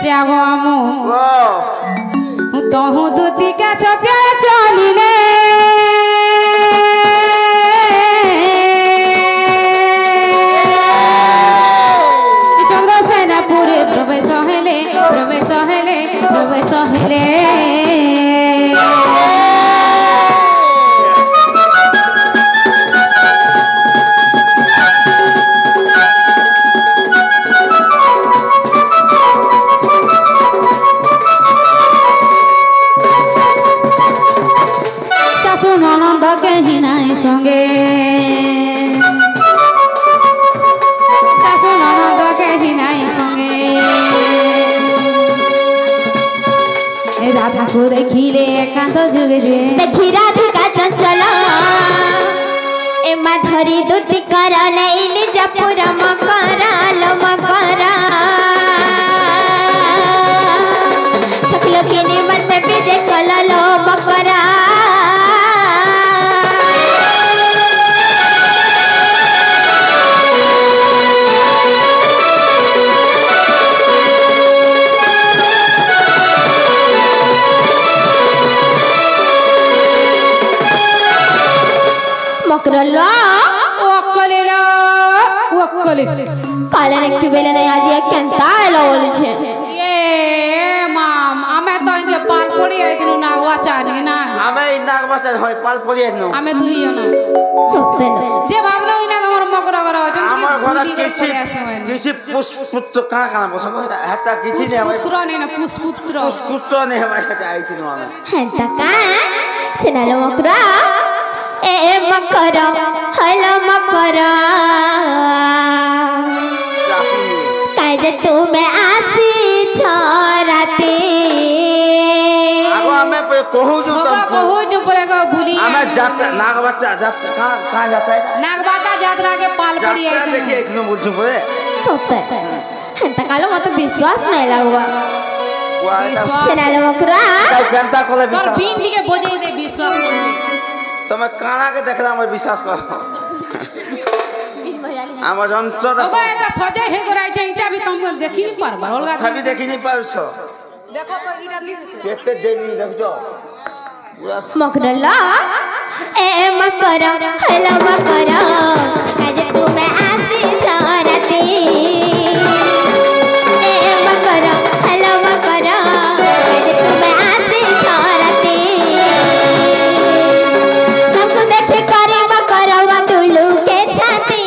जागो आमो तो हूँ दूती का सत्य चलिले चंद्रसेनापुरे प्रवेश हेले प्रवेश हेले प्रवेश हेले ननद कहीं नहीं संगे सासु ननद कहीं नहीं संगे राधा को देखिले एकांत जुगे देखी राधिका चंचल ए माधुरी दूती कर नहीं निज पुरा मकरा लो मकरा सकलो के निमन में विजय कल लो मकरा मकरल्ला ओक्कलेला ओक्कले काले ने की बेले नहीं आज ये केंता लोल छे ये माम हमें तो इनके पाल पड़ी है कि नागवा चाहे ना हमें नागवा से होय पाल पड़ी है नो हमें तू ही हो ना सस्ते जे भावना इना हमर मकरा करा हो हमर घर किसी पुष्पुत्र कहां बसो हेता किसी नहीं हमें पुत्र नहीं ना पुष्पुत्र नहीं हमारे आई थी नो है तका चलो मकरा ए मकरा हलो मकरा काजे तुम्हें आसी छोराते आगो हमें पे कहू जो पड़ेगा भूली हमें जाता नाग बच्चा जाता कहां जाता है नागबाता यात्रा के पाल पड़ी है देखिए इतने बुझ पड़े सोते है तकालो मत विश्वास नहीं लागवा चलो मकरा केंता कोले और बीन के बोझे दे विश्वास नहीं तुम्हें काना के देखला मैं विश्वास कर हमर जंत्र देखो एटा सजे हे कराई छै इटा भी तुम देखि नहीं पार बरलगा तभी देखि नहीं पाउछो देखो तो इटा केते देनी देखजो मकरल्ला ए मकरा हेलो मकरा आज तुम्हें आसी छोराते ए मकरा हेलो मकरा आज तुम्हें आसी छोराते तुमको देखे करे मकरा दुलू के छाती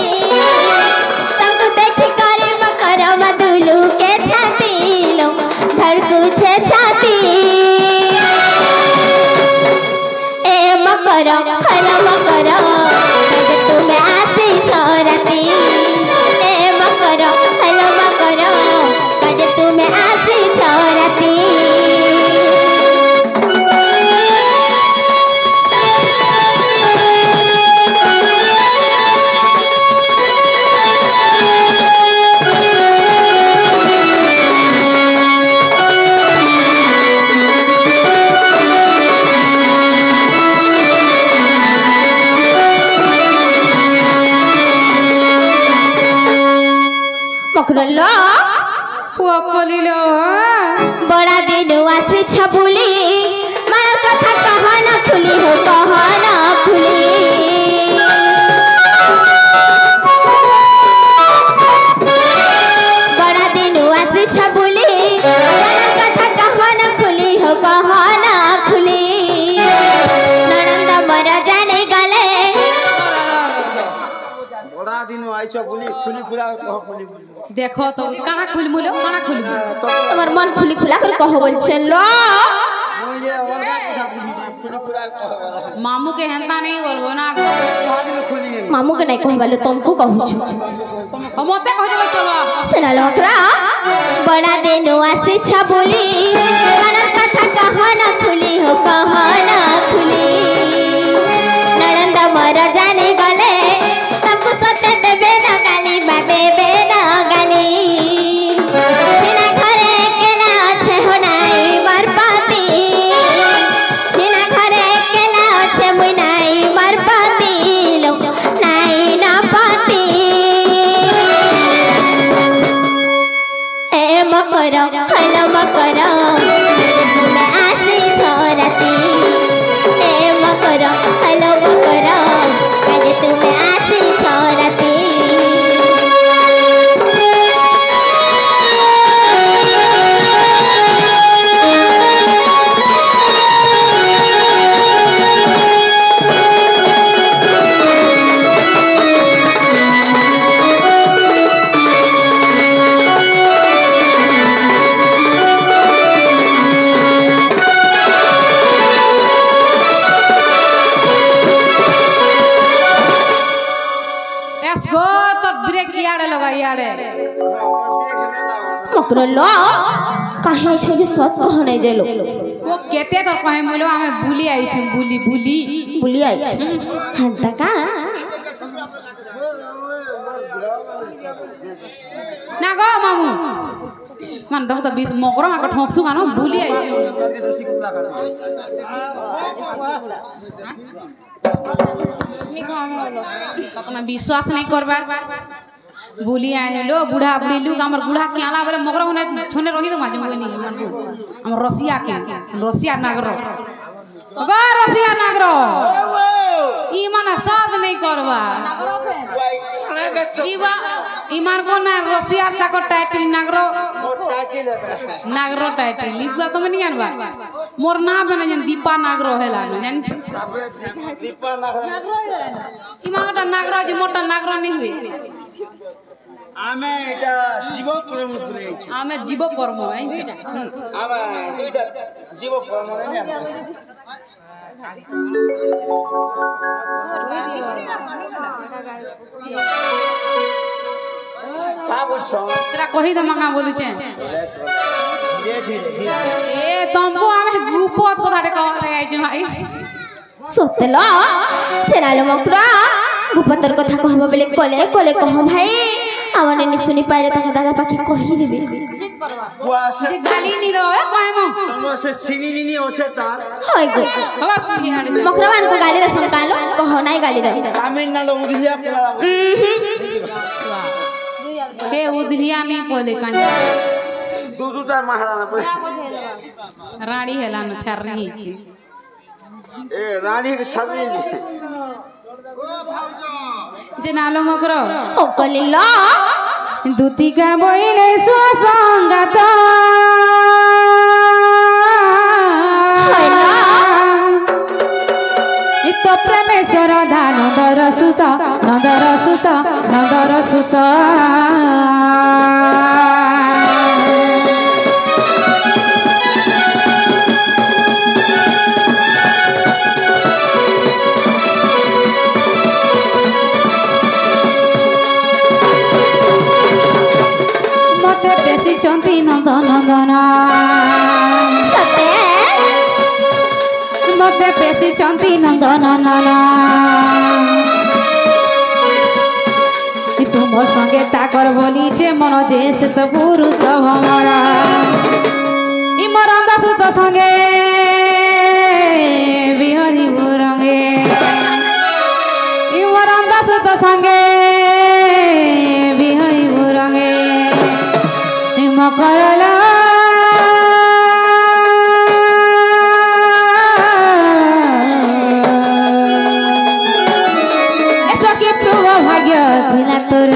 तुमको देखे करे मकरा दुलू के छाती लो धड़कू छे छाती मकरा हलो मकरा तुम्हें आसे छोराती ए मकरा हलो मकरा कज तुम्हें आसे छोराती मकरल्ला ओक्कलिलो बड़ा दिन आसे छबुली मन कथा कहना खुली हो कहना खुली बड़ा दिन आसे छबुली मन कथा कहना खुली हो कहना खुली ननंद मरा जाने गले बड़ा दिन आइछो बुली खुली खुला कह खुली देखो तो काना खुल मुलो काना खुल তোমার মন খুলি খুলা করে কহ বলছেন লো मुझे अलगा कथा बुली खुली खुला कह मामू के हेंता नहीं बोलबो ना मामू के नहीं कहबालो तुमको कहू छु मते कह जब चलो सुना लो ओकरा बड़ा दिन आसे छबुली मन कथा कहना खुली हो कहना खुली ननंद मर जाने गले तुमको सत्य देबे ना गाली बा देबे ना गाली छिना घरे केला छे हो नाई मर पाती छिना घरे केला छे मुई नाई मर पाती लो नाई ना पाती ए मकरा हेलो मकर तुम्हें आसे छोराती ए मकर हेलो मकर आज तुम्हें आसे छोराती मकर लो कहे छै जे सच कह नै जेलो को केते तोर कहे मोलो हमें बुली आई छी बुली आई छै हंता का ना गो मामू मन दम त 20 मकरो मा ठोकसु गानो बुली आई छी कतना विश्वास नहीं करबा बुली आनिलो बुढ़ा बुढ़ी लोग हमर बुढ़ा के आला बरे मगरो ने छोने रही तो माजू नहीं मन को हम रसिया नागरो अगर रसिया नागरो ई माने साथ नहीं करबा ईमान को ना रसिया ताको टाइटल नागरो टाइटल लिखा तो नहीं जानबा मोर ना बने जन दीपा नागरो हेला जानि छ दीपा नागरो ईमान का नागरो जे मोटा नागरो नहीं हुए आमे এটা জীব কর্ম করে আইছি आमे जीव कर्म आइछ आमे দুইটা জীব কর্ম নেই का बोलछो तेरा कहि त मंगा बोलु छे धीरे धीरे ए तुमको आमे गुपत कथा रे कहले आइछ भाई सतलो चेनालो मकरा गुपतर कथा कहबो बेले कोले कह भाई आवन नि सुनी पाइले तक दादा पाखी कहि देबे वासे जे गाली नि रो कहमु तुम से सिनिनी होसे तार होय गो हवा कुली हाडे मकरवान को गाली रे संकालो कह नाई गाली दे तमिलनाडु उदिया पला हे उदरिया नहीं कोले कानी दूटा महाराणा पर रानी हेला न छरनी छी ए रानी के छरनी जे नालो मकरो ओ कलिलो दुतिका बोइले सुसंगत इतो प्रेमेश्वर नंदर सुत मते बेसी चंती नंदन सते मते बेसी चंती नंदन तुमर संगे ताकर बोली जे मन जे से तो पुरुष हमरा इ मरंदा सुत संगे बिहरी बुरंगे इ मरंदा सुत संगे बिहरी बुरंगे इ मकरला भाग्य थिला तोर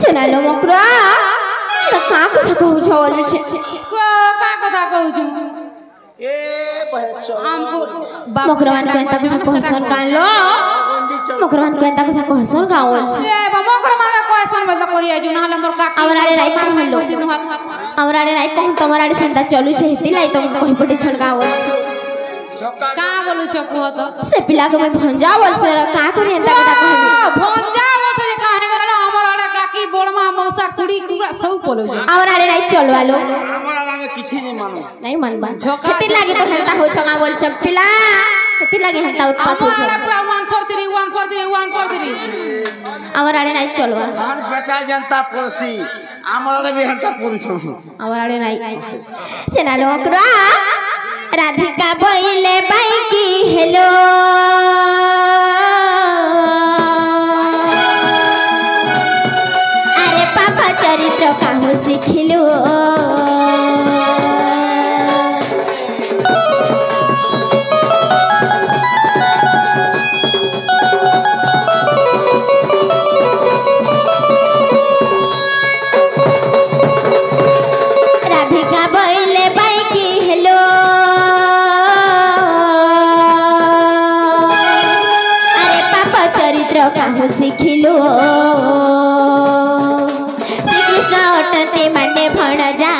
चनालो मकरा का कथा कहू छ और का कथा कहू छु ए बहचो हमको मकरवान को एता कथा कहसन कालो मकरवान को एता कथा कहसन गावल ए मकरवान का क्वेश्चन बता कोई आजु ना हमर का आवरारे राई कहलो आवरारे राई कह तमरारे संता चलु छै हिती लाई तुम कहि पटे छन गावल का बोलु छ को तो से पिला के मैं भंजावल से का करे एता कथा कहबी भंजावल से काहे करला हमर आड़ा काकी बोड़मा मौसा कुड़ी कुड़ा सब बोलो आवरारे राई चलवालो हमरा में किछि नहीं मानो नहीं मानबा हिती लागे कहता हो छगा बोल छ पिला हेती लागे हंता उत्पात हो আমার পুরা ওয়ান করতে রে আমার আড়ে নাই চলবা हम बेटा जनता पुरसी आमरे भी हंता पुरुष আমার আড়ে নাই চেনা লোকরা রাধিকা বইলে বাইকি হেলো আরে পাপা চরিত্র কাহু শিখিলু काहू शिखिलु श्रीकृष्ण अटंती माने भणजा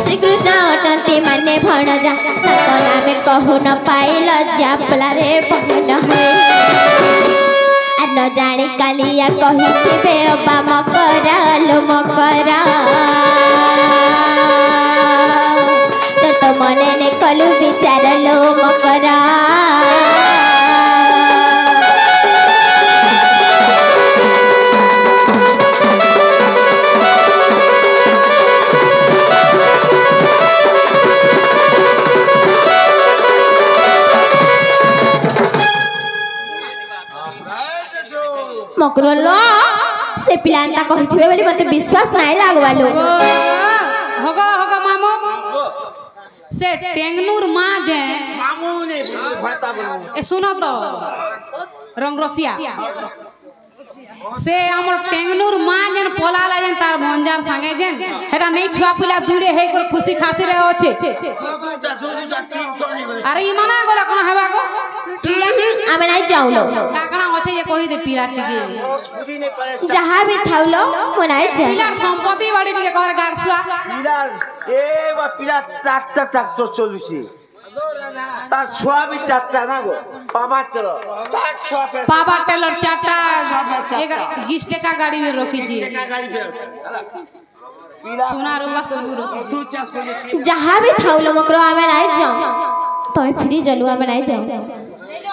श्रीकृष्ण अटंती माने भणजा तक नामे कहू न पाइल जापला रे बहन है न जानी कालिया कहिथिबे अबा मकरा लो मकरा तो मने ने कलु विचार लो मकरा मकरलो से पिलांता कहिथिबे बोली मते विश्वास नाही लागवालो होगा मामू से टेंगनूर मां जे मामू ने भरता बोलो ए सुनो तो रंग रसिया से हमर टेंगनूर मां जेन पोलाला जेन तार भंजार संगे जेन हेटा नहीं छुआ पिला दूरे हे कर खुशी खासी रे होचे अरे ई मना गोला कोन हेबा को पिला आमे नाही जाउलो काकना होचे जे कहि दे पिला टिके जहां भी थाउलो को नाही जा पिला संपत्ति बाड़ी टिके कर गारसुआ पिला ए बा पिला ताक तो चलुसी ता छुआ भी चाटता ना गो पापा चलो ता छुआ पे पापा टेलर चाटा एक 20 टका गाड़ी में रखी जी गाड़ी पे पिला सोना रुपा सब रखी तू चास को जहां भी थाउलो मकरो आमे नाही जाऊ तो फ्री जलु आमे नाही जाऊ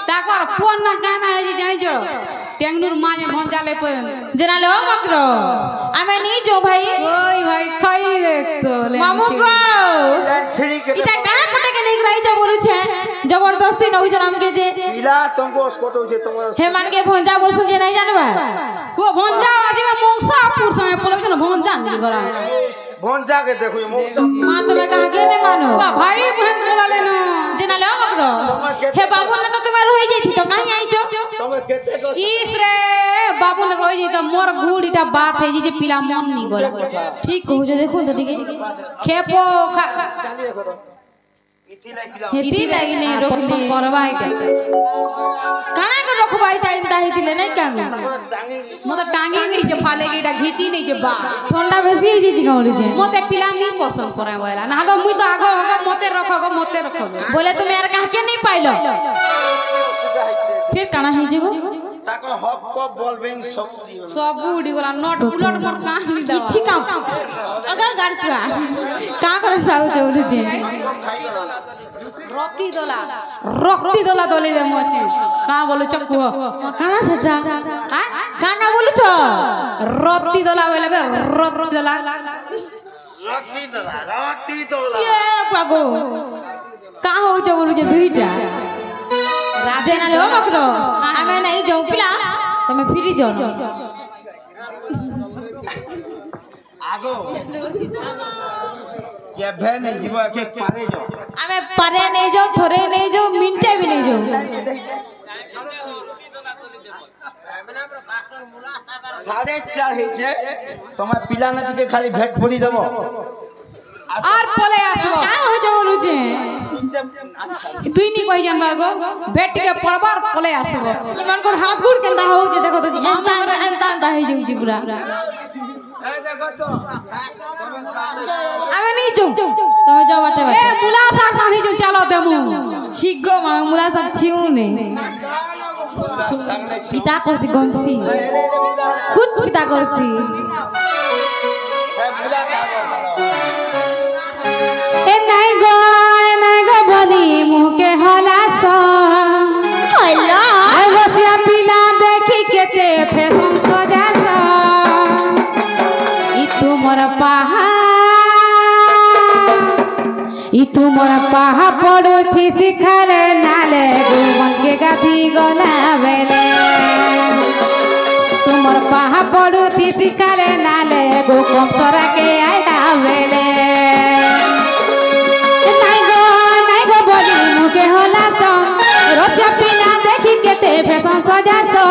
ताकर फोन ना गाना है जी जानी जो टेंगनूर मां जे भंजा ले पे जना लो मकरो आमे नहीं जो भाई ओई भाई खाई रे तो ले मामू गो छिड़ी के इटा काना पटे के नहीं रही छ बोलु छे जबरदस्ती नउ जनाम के जे पिला तुमको उसको तो जे तुम हे मान के भंजा बोलसु जे नहीं जानबा को भंजा आजी में मौसापुर से बोले न भंजा जी करा भंजा के देखो मौसा मां तुम्हें कहा के नहीं मानो वाह भाई बहन बोला लेनो जना लो मकरो हे बाबू ने तो तुम्हारे होई जैती तो काहे आई छ तुम केते को इस रे बाबू ने रोई जी तो मोर गुड़ीटा बात है जी जे पिला मन नहीं करे ठीक कहू जो देखो तो ठीक है खेपो चाली देखो तो हेती लागी नहीं रोकली करवा है काना को रखबाई टाइम ताही दिले नहीं कांगो मते टांगी नहीं जे फालेगी एटा घिची नहीं जे बा ठंडा बेसी है जी गाउली जे मते पिला नहीं पसंद करे वाला ना तो मुई तो आगो मते रखो बोले तुम यार कहा के नहीं पाइलो फिर काना है जी गो ताको हक को बोलबेन सब उड़ी गला नट बुलट मोर कान नहीं दा किछि काम अगर गारसुआ का कर साउ चौलु जे रक्ति दोला दोले दे मोचे का बोलु चक्कू काना सेटा हां काना बोलु छ रक्ति दोला बोले बे रक्ति दोला ये पागो का हो छ बोलु जे दुईटा राजेना लो मकरो आमे नहीं जाऊ पिला तमे फिरी जाओ आगो के भे नहीं जीवा के पारे जो आमे पारे नहीं जाओ थोरे नहीं जाओ मिनटे भी नहीं जाओ 4.5 हेचे तमे पिला नदी के खाली भेट पड़ी देबो और पोले आसबो का हो जा बोलु जे तुई नी कहि जानबार गो भेट के पड़बार पोले आसबो इमान को हाथ गुड़ केंदा हो जे देखो तो एंता है जी पूरा ए देखो तो आमे नहीं जाऊ तमे जाओ बाटे ए मुला साग नहीं जो चलो देमु छिगो मा मुला सब छिउ ने पिता करसी गमसी खुद पिता करसी ए नहीं गो बनी मुह तुमर पाहा पड़ो थी सिखाले नाले गोवन के गाधी गला बेले तुमर पाहा पड़ो थी सिखाले नाले गो कम सरा के आइला बेले नाई गो बोली मुके होला सो रसिया पिला देखी केते फैशन सजा सो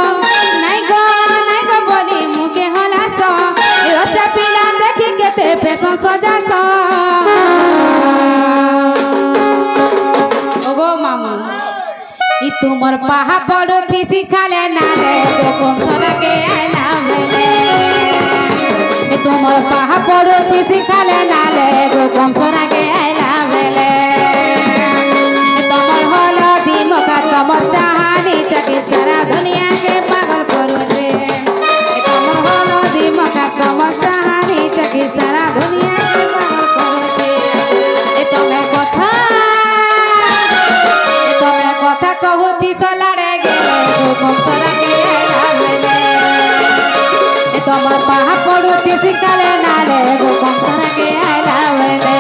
नाई गो बोली मुके होला सो रसिया पिला देखी केते फैशन सजा सो मामू ई तुमर पाहा पड़ो थी सिखाले नाले गो कम सरा के आइला बेले ई तुमर पाहा पड़ो थी सिखाले नाले गो कम सरा के आइला बेले तुमर होला दिमका तुमर चाहनी चकी सारा दुनिया के पागल करो रे तुमर होला दिमका तुमर चाहनी चकी सारा दुनिया के पागल करो रे तुम्हें कथा कहती सलाड़े गेले कम सरा के आइला बेले तुम्हार पाहा पड़ोती सिखाले नाले गो कम सरा के आइला बेले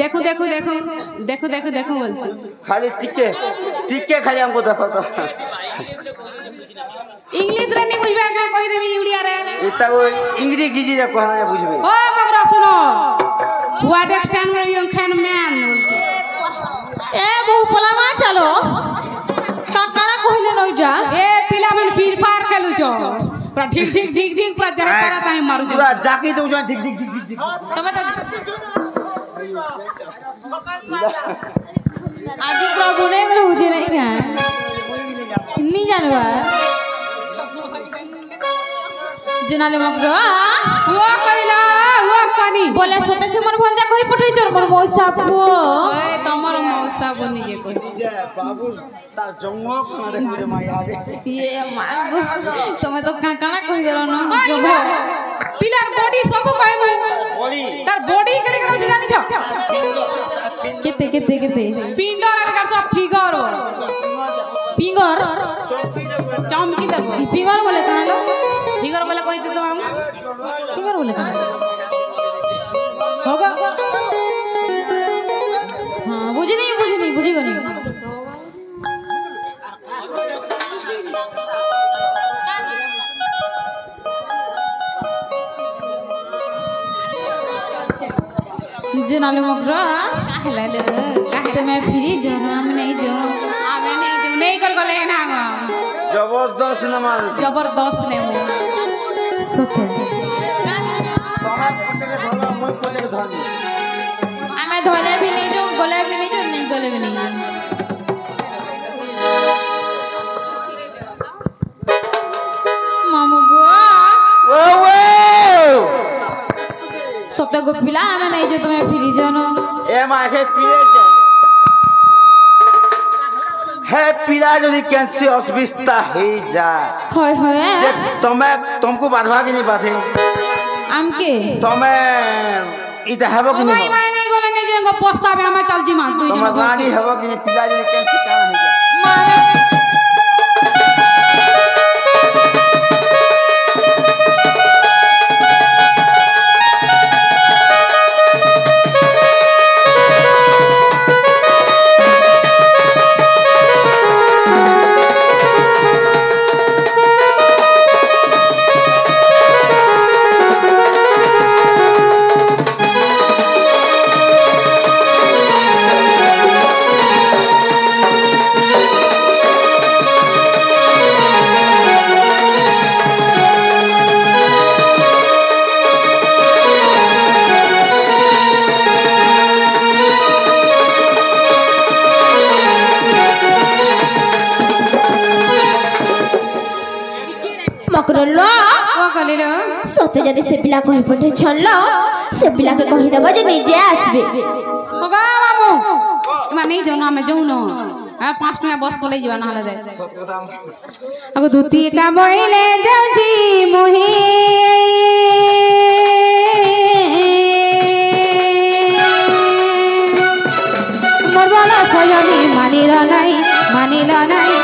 देखो देखो देखो देखो देखो देखो बोलছি खाली टिके खाली हमको देखो तो इंग्लिश रे नहीं बुझबे का कहि देबी उड़िया रे इता वो इंग्लिश गिजी रे कहना है बुझबे ओ मगरा सुनो what extend way you can man बोलছি ए बहु पलामा चलो काकाना कहिले नइजा ए पिला मन फिर फार खेलु छो पूरा ठीक ठीक ठीक ठीक पूरा जरा सारा टाइम मारू छो पूरा जाकी तो ठीक ठीक ठीक ठीक तमे तो आदि प्रभु ने रहउजे नहीं ना नहीं जानवा जनाले मकरो वो करिला वो कनी बोले सोते से मन भंजा कहि पठै चोर मोर मौसा पो ओए तमर मौसा बनी जे कहि बाबू ता जंगो कोना देखु रे माई आगे ये मागो तमे तो काकाना कहि देलो न जबो पिलर बॉडी सब कहबो बॉडी तार बॉडी केडे केडे जानि छ केते केते केते पिंडर कर सब फिगर पिंगर चमकी देबो पिंगर बोले कानो फिगर बोले कहि दे तो हम पिंगर बोले कानो होगा हां बुझी गनी जनाले मकरो काहला ले काहे मैं फ्री जो हम नहीं जो नहीं कर गले ना जबरदस्त न मार जबरदस्त ने मु सते हमें धोले भी नहीं जो गले भी नहीं जो नहीं गले भी नहीं मामू गो ओ सते गो पिला हमें नहीं जो तुम्हें फ्री जानो ए माखे पिए जो हे पिला जदी कैंसी अस्विस्ता हे जा होय होय जे तुमको बाधवा के नहीं बाधे आमके तमे इता हेबो कि भाई नहीं माने नहीं गले नहीं जेंगो पोस्ता पे हमें चल जी मान तू तुम रानी हेबो कि नहीं पिला जदी कैंसी काम हे जा मारे मकरलो को कलिलो सते जदि से पिला कहि पठे छल्लो से पिला के कहि देबो जे निजे आसबे मगा बाबू इमा नहीं जाऊ ना मैं जाऊ न 5 टका बस पले जीवा ना हले दे अगो धुती का बोइले जाऊ जी मोही मोर बोला सजनी मानिला नहीं